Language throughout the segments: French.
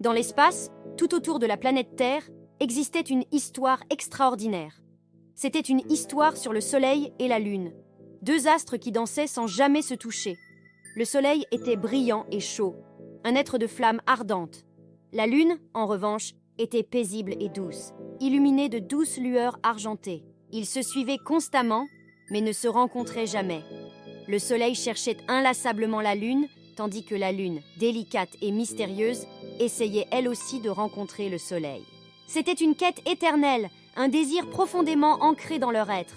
Dans l'espace, tout autour de la planète Terre, existait une histoire extraordinaire. C'était une histoire sur le Soleil et la Lune, deux astres qui dansaient sans jamais se toucher. Le Soleil était brillant et chaud, un être de flamme ardente. La Lune, en revanche, était paisible et douce, illuminée de douces lueurs argentées. Ils se suivaient constamment, mais ne se rencontraient jamais. Le Soleil cherchait inlassablement la Lune, tandis que la Lune, délicate et mystérieuse, essayait elle aussi de rencontrer le Soleil. C'était une quête éternelle, un désir profondément ancré dans leur être.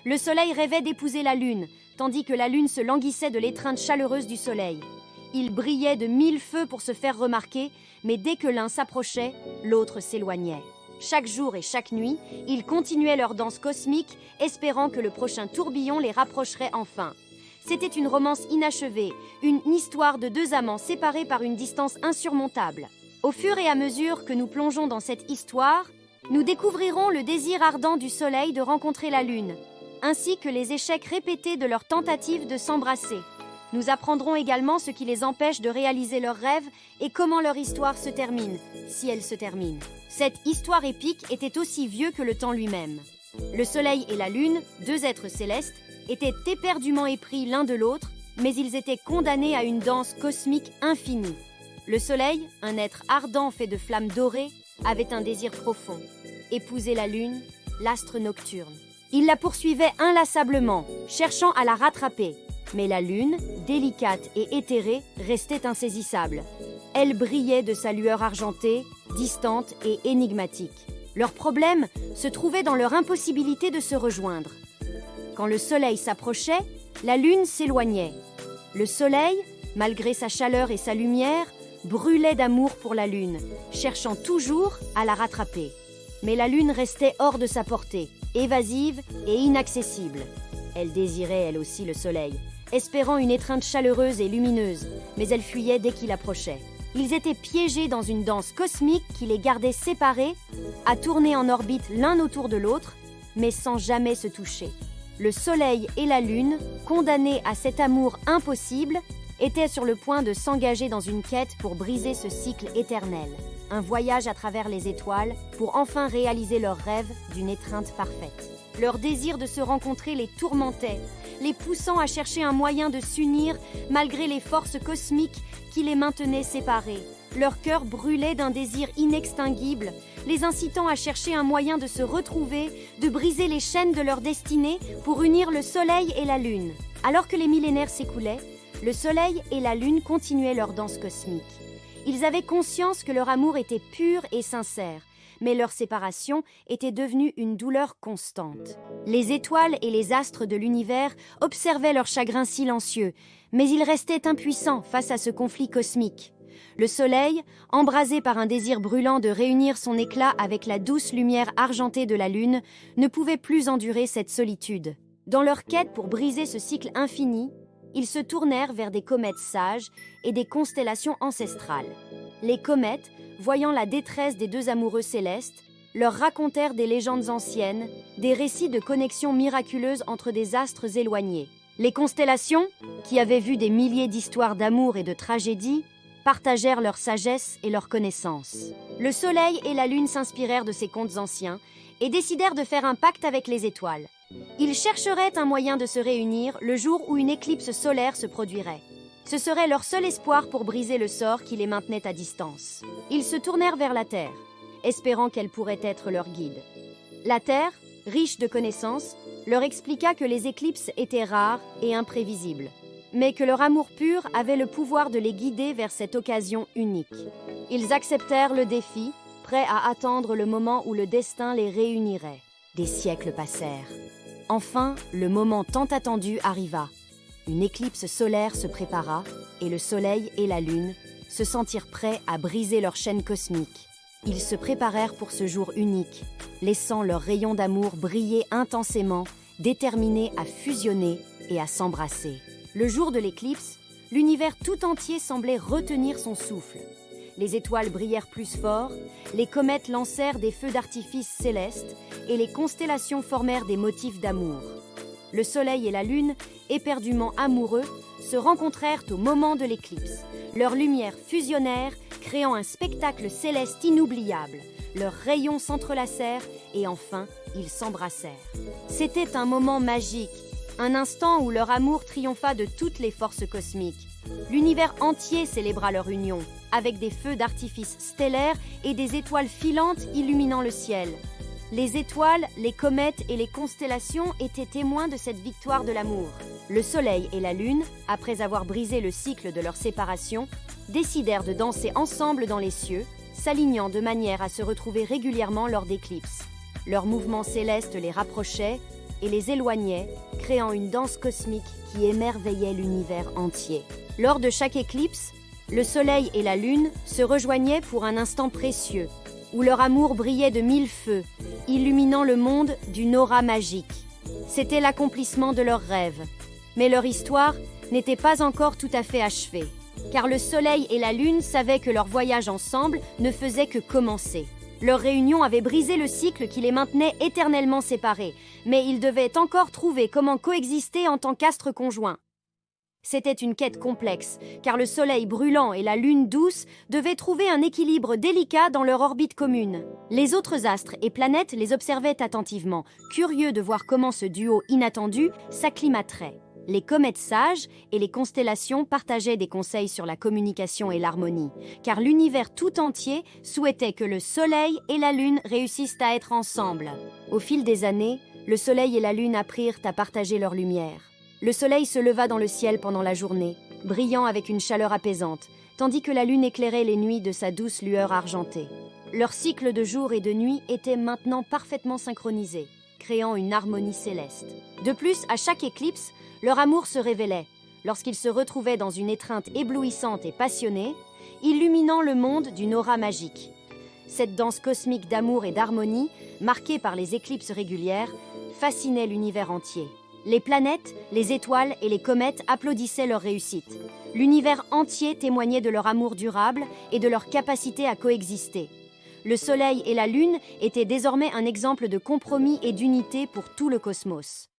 Le Soleil rêvait d'épouser la Lune, tandis que la Lune se languissait de l'étreinte chaleureuse du Soleil. Ils brillaient de 1000 feux pour se faire remarquer, mais dès que l'un s'approchait, l'autre s'éloignait. Chaque jour et chaque nuit, ils continuaient leur danse cosmique, espérant que le prochain tourbillon les rapprocherait enfin. C'était une romance inachevée, une histoire de deux amants séparés par une distance insurmontable. Au fur et à mesure que nous plongeons dans cette histoire, nous découvrirons le désir ardent du Soleil de rencontrer la Lune, ainsi que les échecs répétés de leurs tentatives de s'embrasser. Nous apprendrons également ce qui les empêche de réaliser leurs rêves et comment leur histoire se termine, si elle se termine. Cette histoire épique était aussi vieux que le temps lui-même. Le Soleil et la Lune, deux êtres célestes, étaient éperdument épris l'un de l'autre, mais ils étaient condamnés à une danse cosmique infinie. Le Soleil, un être ardent fait de flammes dorées, avait un désir profond, épouser la Lune, l'astre nocturne. Il la poursuivait inlassablement, cherchant à la rattraper, mais la Lune, délicate et éthérée, restait insaisissable. Elle brillait de sa lueur argentée, distante et énigmatique. Leur problème se trouvait dans leur impossibilité de se rejoindre. Quand le Soleil s'approchait, la Lune s'éloignait. Le Soleil, malgré sa chaleur et sa lumière, brûlait d'amour pour la Lune, cherchant toujours à la rattraper. Mais la Lune restait hors de sa portée, évasive et inaccessible. Elle désirait elle aussi le Soleil, espérant une étreinte chaleureuse et lumineuse, mais elle fuyait dès qu'il approchait. Ils étaient piégés dans une danse cosmique qui les gardait séparés, à tourner en orbite l'un autour de l'autre, mais sans jamais se toucher. Le Soleil et la Lune, condamnés à cet amour impossible, étaient sur le point de s'engager dans une quête pour briser ce cycle éternel. Un voyage à travers les étoiles pour enfin réaliser leur rêve d'une étreinte parfaite. Leur désir de se rencontrer les tourmentait, les poussant à chercher un moyen de s'unir malgré les forces cosmiques qui les maintenaient séparés. Leur cœur brûlait d'un désir inextinguible, les incitant à chercher un moyen de se retrouver, de briser les chaînes de leur destinée pour unir le Soleil et la Lune. Alors que les millénaires s'écoulaient, le Soleil et la Lune continuaient leur danse cosmique. Ils avaient conscience que leur amour était pur et sincère, mais leur séparation était devenue une douleur constante. Les étoiles et les astres de l'univers observaient leur chagrin silencieux, mais ils restaient impuissants face à ce conflit cosmique. Le Soleil, embrasé par un désir brûlant de réunir son éclat avec la douce lumière argentée de la Lune, ne pouvait plus endurer cette solitude. Dans leur quête pour briser ce cycle infini, ils se tournèrent vers des comètes sages et des constellations ancestrales. Les comètes, voyant la détresse des deux amoureux célestes, leur racontèrent des légendes anciennes, des récits de connexions miraculeuses entre des astres éloignés. Les constellations, qui avaient vu des milliers d'histoires d'amour et de tragédies, partagèrent leur sagesse et leur connaissance. Le Soleil et la Lune s'inspirèrent de ces contes anciens et décidèrent de faire un pacte avec les étoiles. Ils chercheraient un moyen de se réunir le jour où une éclipse solaire se produirait. Ce serait leur seul espoir pour briser le sort qui les maintenait à distance. Ils se tournèrent vers la Terre, espérant qu'elle pourrait être leur guide. La Terre, riche de connaissances, leur expliqua que les éclipses étaient rares et imprévisibles, mais que leur amour pur avait le pouvoir de les guider vers cette occasion unique. Ils acceptèrent le défi, prêts à attendre le moment où le destin les réunirait. Des siècles passèrent. Enfin, le moment tant attendu arriva. Une éclipse solaire se prépara et le Soleil et la Lune se sentirent prêts à briser leur chaîne cosmique. Ils se préparèrent pour ce jour unique, laissant leurs rayons d'amour briller intensément, déterminés à fusionner et à s'embrasser. Le jour de l'éclipse, l'univers tout entier semblait retenir son souffle. Les étoiles brillèrent plus fort, les comètes lancèrent des feux d'artifice célestes et les constellations formèrent des motifs d'amour. Le Soleil et la Lune, éperdument amoureux, se rencontrèrent au moment de l'éclipse. Leurs lumières fusionnèrent, créant un spectacle céleste inoubliable. Leurs rayons s'entrelacèrent et enfin, ils s'embrassèrent. C'était un moment magique, un instant où leur amour triompha de toutes les forces cosmiques. L'univers entier célébra leur union, avec des feux d'artifice stellaires et des étoiles filantes illuminant le ciel. Les étoiles, les comètes et les constellations étaient témoins de cette victoire de l'amour. Le Soleil et la Lune, après avoir brisé le cycle de leur séparation, décidèrent de danser ensemble dans les cieux, s'alignant de manière à se retrouver régulièrement lors d'éclipses. Leurs mouvements célestes les rapprochaient et les éloignaient, créant une danse cosmique qui émerveillait l'univers entier. Lors de chaque éclipse, le Soleil et la Lune se rejoignaient pour un instant précieux, où leur amour brillait de mille feux, illuminant le monde d'une aura magique. C'était l'accomplissement de leurs rêves. Mais leur histoire n'était pas encore tout à fait achevée, car le Soleil et la Lune savaient que leur voyage ensemble ne faisait que commencer. Leur réunion avait brisé le cycle qui les maintenait éternellement séparés, mais ils devaient encore trouver comment coexister en tant qu'astres conjoints. C'était une quête complexe, car le Soleil brûlant et la Lune douce devaient trouver un équilibre délicat dans leur orbite commune. Les autres astres et planètes les observaient attentivement, curieux de voir comment ce duo inattendu s'acclimaterait. Les comètes sages et les constellations partageaient des conseils sur la communication et l'harmonie, car l'univers tout entier souhaitait que le Soleil et la Lune réussissent à être ensemble. Au fil des années, le Soleil et la Lune apprirent à partager leur lumière. Le Soleil se leva dans le ciel pendant la journée, brillant avec une chaleur apaisante, tandis que la Lune éclairait les nuits de sa douce lueur argentée. Leur cycle de jour et de nuit était maintenant parfaitement synchronisé, créant une harmonie céleste. De plus, à chaque éclipse, leur amour se révélait, lorsqu'ils se retrouvaient dans une étreinte éblouissante et passionnée, illuminant le monde d'une aura magique. Cette danse cosmique d'amour et d'harmonie, marquée par les éclipses régulières, fascinait l'univers entier. Les planètes, les étoiles et les comètes applaudissaient leur réussite. L'univers entier témoignait de leur amour durable et de leur capacité à coexister. Le Soleil et la Lune étaient désormais un exemple de compromis et d'unité pour tout le cosmos.